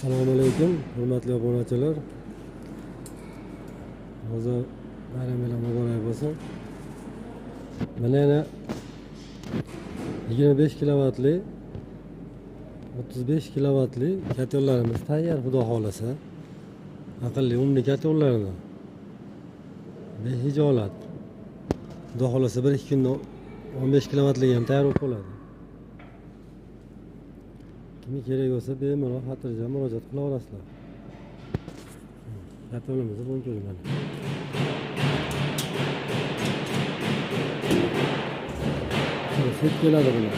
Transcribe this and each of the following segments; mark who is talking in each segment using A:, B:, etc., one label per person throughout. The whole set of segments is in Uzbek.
A: Assalomu alaykum, hurmatli obunachilar. Hozir bayramlar muborak bo'lsin. Mana yana 25 kilovatli 35 kilovatli kotellarimiz tayyor, xudo xolasa. Aqlli umli kotellardan behijolat. Xudo xolasa 1-2 kunda 15 kilovatligi ham tayyor bo'lib qoladi. Kimga kerak bo'lsa bemalol xotirjam murojaat qila olasizlar. Kotelimizni bunga ko'rmang. Set keladi bular.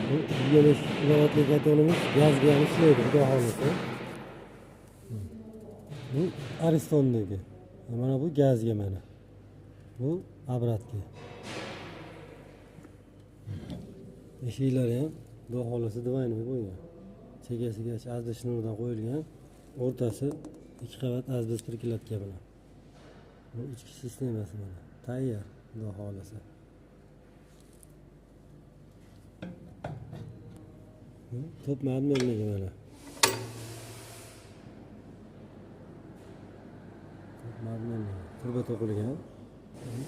A: Bu 25 kilovatli kotelimiz gazga ham ishlaydi, xudo xolasa. Bu Aristondagi. Mana bu gazga mana. Bu obratga. Eshiklari ham xudo xolasa divaynli bo'lgan. Chegasiga azdish nuridan qo'yilgan. O'rtasi 2 qavat azdish tirkilatga bilan. Bu ichki sistemasi mana. Tayyor, xudo xolasa. Top madmenligi mana. Madmenligi. Turba to'qilgan.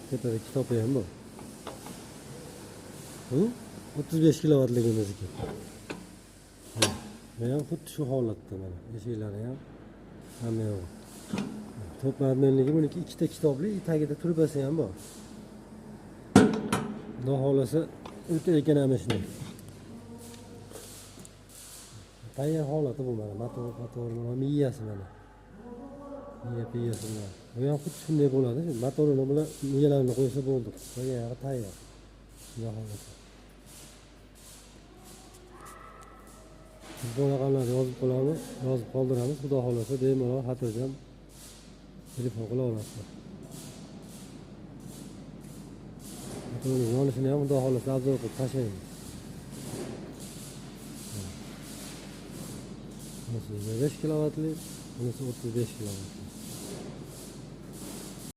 A: Tepada kitobi ham bor. Bu 35 kilovatligimizniki. Mana ham xuddi shu holatda mana. Eshiklari ham hamma yo'q. Top madmenligi buniki ikkita kitobli, tagida turbasi ham bor. Xudo xolasa o'ta ekonomishni. Tayyor holati bu mana. Motor mana miyasi mana. Miyasi mana. Bu ham xuddi shunday bo'ladi. Motorini bilan miyalarini qo'ysa bo'ldi. Qo'ygan tayyor. Xudo xolasa. Bu raqamlarni yozib qolamiz, yozib qoldiramiz. Xudo xolasa bemalol xotirjam telefon qila olasizlar. Motorimiz yonishini ham xudo xolasa obzor qilib tashlaymiz. Bunisi 25 kilovatli, bunisi 35 kilovatli.